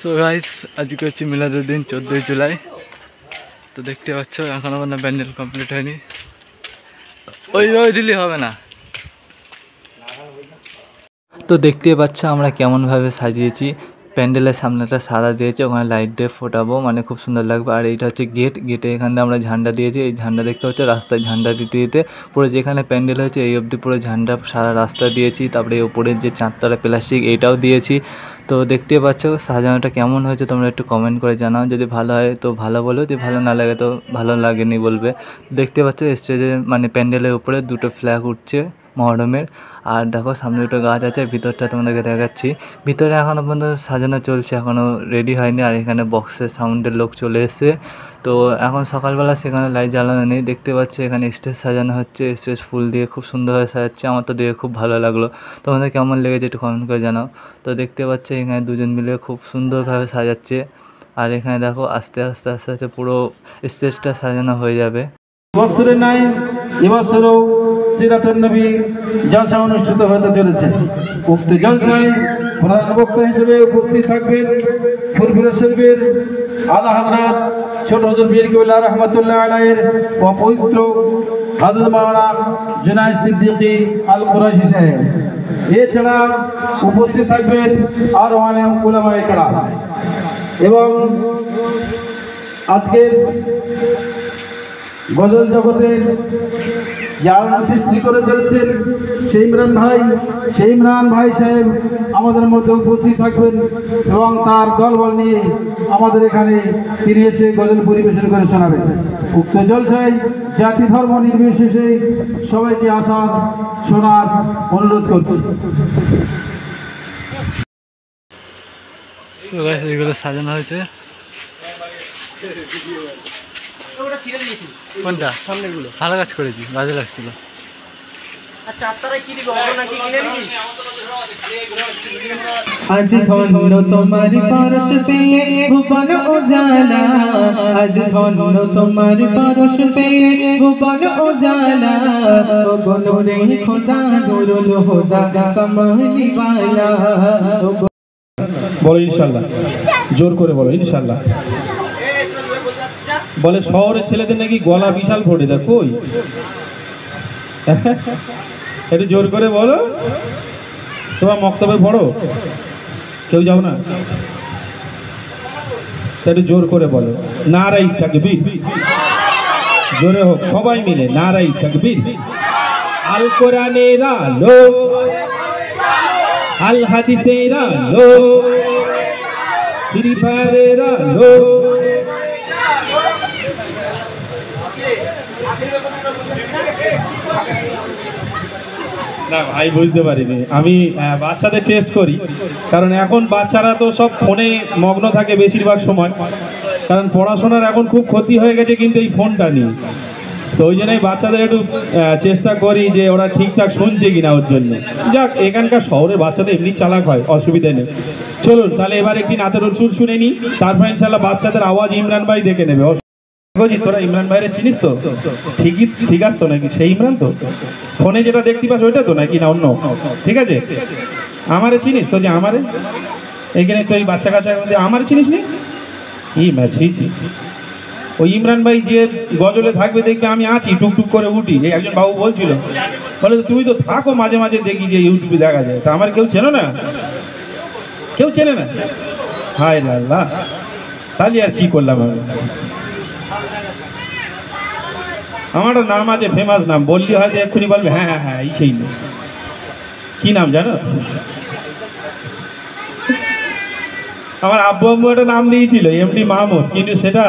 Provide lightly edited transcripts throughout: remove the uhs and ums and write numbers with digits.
So guys আজকে হচ্ছে মিলাদুদ্দিন 14ই জুলাই। তো দেখতে পাচ্ছ এখনও কোনো প্যান্ডেল কমপ্লিট হয়নি, ওইভাবে দিলে হবে না। তো দেখতে পাচ্ছ আমরা কেমনভাবে সাজিয়েছি, প্যান্ডেলের সামনেটা সাদা দিয়েছে, ওখানে লাইট দিয়ে ফোটাবো, মানে খুব সুন্দর লাগবে। আর এইটা হচ্ছে গেট, গেটে এখানে আমরা ঝান্ডা দিয়েছি, এই ঝান্ডা দেখতে হচ্ছে রাস্তায় ঝান্ডা দিতে দিতে পুরো যেখানে প্যান্ডেল হয়েছে এই অবধি পুরো ঝান্ডা সারা রাস্তা দিয়েছি। তারপরে ওপরের যে চাঁদতলা প্লাস্টিক এইটাও দিয়েছি। তো দেখতে পাচ্ছ সাজানোটা কেমন হয়েছে তোমরা একটু কমেন্ট করে জানাও, যদি ভালো হয় তো ভালো বলো, যদি ভালো না লাগে তো ভালো লাগেনি বলবে। দেখতে পাচ্ছ স্টেজে মানে প্যান্ডেলের উপরে দুটো ফ্ল্যাগ উঠছে মহরমের। আর দেখো সামনে দুটো গাছ আছে, ভিতরটা তোমাদেরকে দেখাচ্ছি। ভিতরে এখনও পর্যন্ত সাজানো চলছে, এখনও রেডি হয়নি। আর এখানে বক্সের সাউন্ডের লোক চলে এসছে। তো এখন সকালবেলা সেখানে লাইট জ্বালানো নেই। দেখতে পাচ্ছি এখানে স্টেজ সাজানো হচ্ছে, স্টেজ ফুল দিয়ে খুব সুন্দরভাবে সাজাচ্ছে। আমার তো দেখে খুব ভালো লাগলো, তোমাদের কেমন লেগেছে একটু কমেন্ট করে জানাও। তো দেখতে পাচ্ছি এখানে দুজন মিলে খুব সুন্দরভাবে সাজাচ্ছে। আর এখানে দেখো আস্তে আস্তে আস্তে আস্তে পুরো স্টেজটা সাজানো হয়ে যাবে। বছরের নাই এবছরও সিরাতুন নবী জলসা অনুষ্ঠিত হতে চলেছে। উক্ত জলসায় প্রধান বক্তা হিসেবে উপস্থিত থাকবেন ফুরফুরা শরীফের আলা হযরত ছোট হযরত পীর কেবলা রাহমাতুল্লাহ আলাইহির পবিত্র হযরত মাওলানা জুনায়েদ সিদ্দিকী আল কুরাইশি সাহেব। এছাড়া উপস্থিত থাকবেন আরো অনেক উলামায়ে কেরাম। এবং আজকের গজল জগতে যার সৃষ্টি করে চলছেন সেই ইমরান ভাই সাহেব আমাদের মধ্যে উপস্থিত থাকবেন এবং তার দলবল নিয়ে আমাদের এখানে তিনি এসে গজল পরিবেশন করে শোনাবেন। উক্ত জলসায় জাতি ধর্ম নির্বিশেষে সবাইকে আসার শোনার অনুরোধ করছি। এগুলো সাজানো হয়েছে, কোনটা সামনেগুলো ভালো কাজ করেছি, বাজে লাগছিল। আজ ধন্য তোমার পরশ পেয়ে ভুবন উজালা, আজ ধন্য তোমার পরশ পেয়ে ভুবন উজালা, গো নূরে খোদা নুরুল হুদা কমলি ওয়ালা। বলো ইনশাআল্লাহ, জোর করে বলো ইনশাআল্লাহ। বলে শহরের ছেলেদের নাকি গলা বিশাল ফোটে, দেখ কই একটু জোর করে বলো। তোমার মক্তবে পড়ো, কেউ যাও না, একটু জোর করে বলো নারাই তাকবীর, জোরে হোক সবাই মিলে নারাই তাকবীর। আল কোরআনের আলো, আল হাদিসের আলো, ফ্রি ফায়ারের আলো। না ভাই বুঝতে পারিনি, আমি বাচ্চাদের টেস্ট করি, কারণ এখন বাচ্চারা তো সব ফোনে মগ্ন থাকে বেশিরভাগ সময়, কারণ পড়াশোনার এখন খুব ক্ষতি হয়ে গেছে কিন্তু এই ফোনটা নিয়ে। তো ওই জন্যই বাচ্চাদের একটু চেষ্টা করি যে ওরা ঠিকঠাক শুনছে কিনা ওর জন্য। যাক, এখানকার শহরের বাচ্চাদের এমনি চালাক হয়, অসুবিধা নেই। চলুন তাহলে এবার একটি নাতের সুর শুনে নিই, তারপর ইনশাল্লাহ বাচ্চাদের আওয়াজ ইমরান ভাই দেখে নেবে। তোরা ইমরান ভাইরে চিনিস তো? ঠিকই ঠিক আসতো নাকি সেই ইমরান? তো ফোনে যেটা দেখতে পাস ওইটা তো নাকি না অন্য? ঠিক আছে, আমারে চিনিস তো? যে আমারে এখানে তো এই বাচ্চা কাচ্চা আমারে চিনিস নি? ই ম্যাচি ওই ইমরান ভাই যে গজলে থাকবে দেখবে আমি আছি, টুকটুক করে উঠি। এই একজন বাবু বলছিল, বলে তুমি তো থাকো মাঝে মাঝে দেখি যে ইউটিউবে দেখা যায়, তা আমার কেউ চেনো না? কেউ চেনে না? হায় আল্লাহ, তাহলে আর কি করলাম আমি? আমার নাম আছে, ফেমাস নাম, বললি হয়তো এক্ষুনি বলবে হ্যাঁ হ্যাঁ হ্যাঁ এই সেই নাম। কি নাম জানো? আমার আব্বু আম্মু একটা নাম দিয়েছিল এমডি মাহমুদ, কিন্তু সেটা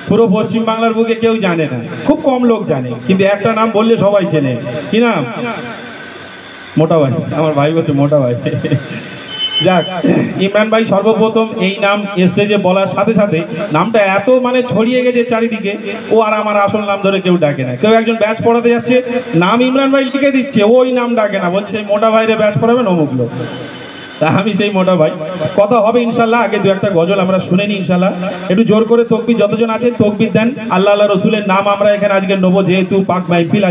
পুরো পশ্চিমবাংলার বুকে কেউ জানে না, খুব কম লোক জানে, কিন্তু একটা নাম বললে সবাই চেনে। কি নাম? মোটা ভাই। আমার ভাই বলছে মোটা ভাই। যাক, ইমরান ভাই সর্বপ্রথম এই নাম স্টেজে বলার সাথে সাথে নামটা এত মানে ছড়িয়ে গেছে চারিদিকে, ও আর আমার আসল নাম ধরে কেউ ডাকে না। কেউ একজন ব্যাচ পড়াতে যাচ্ছে, নাম ইমরান ভাই লিখে দিচ্ছে, ওই নাম ডাকে না, বলছে সেই মোটা ভাইরে ব্যাচ পড়াবেন অমুক লোক। আমি সেই মোটা ভাই। কথা হবে ইনশাল্লাহ, আগে দু একটা গজল আমরা শুনে নিই ইনশাল্লাহ। একটু জোর করে তকবির, যতজন আছেন তকবির দেন। আল্লাহ আল্লাহ রসুলের নাম আমরা এখানে আজকে নেবো, যেহেতু পাক মাহফিল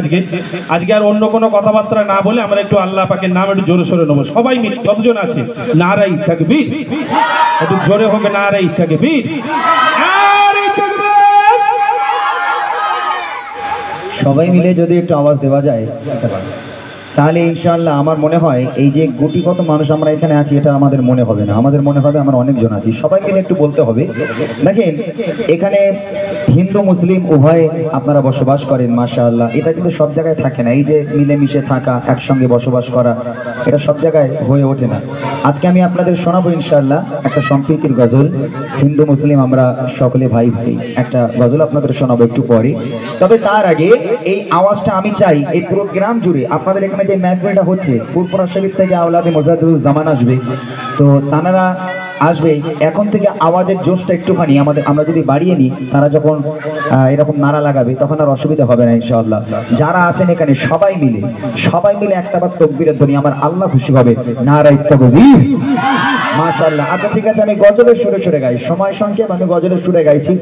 আজকে আর অন্য কোনো কথাবার্তা না বলে আমরা একটু আল্লাহ পাকের নাম একটু জোরে সোরে নেবো সবাই মিলে, যতজন আছে। নারাই তাকবীর, একটু জোরে হবে নারে তাকবীর। সবাই মিলে যদি একটু আওয়াজ দেওয়া যায় তাহলে ইনশাআল্লাহ আমার মনে হয় এই যে গুটি কত মানুষ আমরা এখানে আছি এটা আমাদের মনে হবে না, আমাদের মনে হবে আমরা অনেকজন আছি। সবাই মিলে একটু বলতে হবে। দেখেন এখানে হিন্দু মুসলিম উভয়ে আপনারা বসবাস করেন, মাশাআল্লাহ। এটা কিন্তু সব জায়গায় থাকে না, এই যে মিলেমিশে থাকা, একসঙ্গে বসবাস করা, এটা সব জায়গায় হয়ে ওঠে না। আজকে আমি আপনাদের শোনাবো ইনশাআল্লাহ একটা সম্প্রীতির গজল। হিন্দু মুসলিম আমরা সকলে ভাই ভাই, একটা গজল আপনাদের শোনাবো একটু পরে। তবে তার আগে এই আওয়াজটা আমি চাই এই পুরো গ্রাম জুড়ে। আপনাদের এখানে যে মাহফিলটা হচ্ছে, ফুরফুরা শরীফ থেকে আওলাদে মোজাদ্দুল জামান আসবে, তো তারা আসবে। এখন থেকে আওয়াজের জোশটা একটুখানি আমরা যদি বাড়িয়ে নিই, তারা যখন এরকম নারা লাগাবে তখন আর অসুবিধা হবে না ইনশাআল্লাহ। যারা আছেন এখানে সবাই মিলে একটা বার তাকবীরের ধ্বনি, আমার আল্লাহ খুশি হবে। নারায়ে তাকবীর, মাশাআল্লাহ। আচ্ছা ঠিক আছে, আমি গজলের সুরে গাই, সময় সংক্ষেপ, আমি গজলের সুরে গাইছি।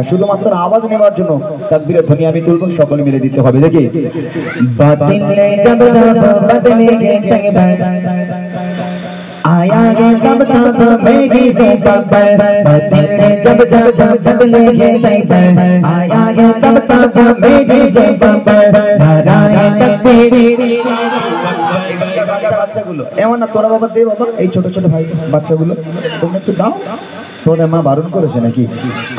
শুধুমাত্র আওয়াজ নেওয়ার জন্য তাকবীরের ধ্বনি আমি তুলব, সকলে মিলে দিতে হবে। দেখি বাতিলে জব বদলে গে তকবীর आया ये तब मेरी ज़ुबान पर, बदले जब बदले ये तकबीर, आया ये तब मेरी ज़ुबान पर, नाराए तकबीर। বাচ্চাগুলো এমন না, তোরা বাবা দে বাবা, এই ছোট ছোট ভাই বাচ্চাগুলো তোমরা একটু দাও। তোমাদের মা বারণ করেছে নাকি?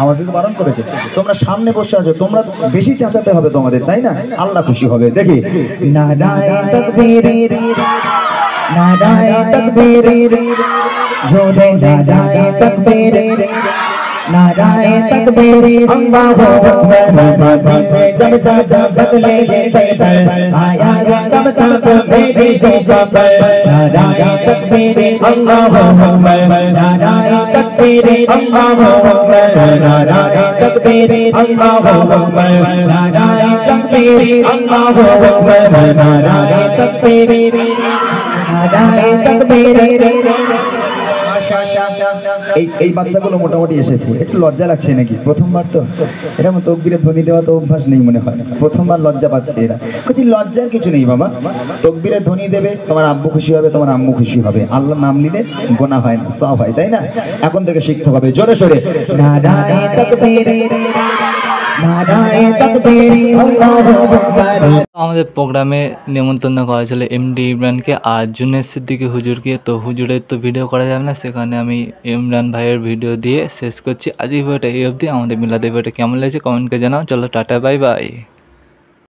আওয়াজ দিতে বারণ করেছে? তোমরা সামনে বসে আছো, তোমরা বেশি চেঁচাতে হবে তোমাদের, তাই না? আল্লাহ খুশি হবে। দেখি নারায়ে তাকবীর, नाराए तकबीर, जोरे नाराए तकबीर, नाराए तकबीर, अल्लाहु अकबर। बदले जब बदले ये तकबीर, आया ये तब मेरी ज़ुबान पर, नाराए तकबीर, अल्लाहु अकबर। नाराए तकबीर, अल्लाहु अकबर। नाराए तकबीर, अल्लाहु अकबर। नाराए तकबीर, अल्लाहु अकबर। नाराए तकबीर, এই বাচ্চাগুলো মোটামুটি এসেছে। একটু লজ্জা লাগছে নাকি? প্রথমবার তো এরকম তাকবীরের ধ্বনি দেওয়া তো অভ্যাস নেই মনে হয়, প্রথমবার লজ্জা পাচ্ছে এরা। কিছু লজ্জার কিছু নেই বাবা, তাকবীরের ধ্বনি দেবে, তোমার আব্বু খুশি হবে, তোমার আম্মু খুশি হবে। আল্লাহর নাম নিলে গোনা হয় না, সওয়াব হয়, তাই না? এখন থেকে শিখতে হবে জোরে সোরে নারায়ে তাকবীর, নারায়ে তাকবীর, আল্লাহু আকবার। আমাদের প্রোগ্রামে নিমন্ত্রণ করা হয়েছিল এমডি ইমরানকে আর জুনেদ সিদ্দিকী হুজুরকে। তো হুজুরের তো ভিডিও করা যাবে না, সেখানে আমি ইমরান ভাইয়ের ভিডিও দিয়ে শেষ করছি। আজ এই ভিডিওটা এই অবধি। আমাদের মিলাদের ভিডিওটা কেমন লেগেছে কমেন্ট করে জানাও। চলো টাটা, বাই বাই।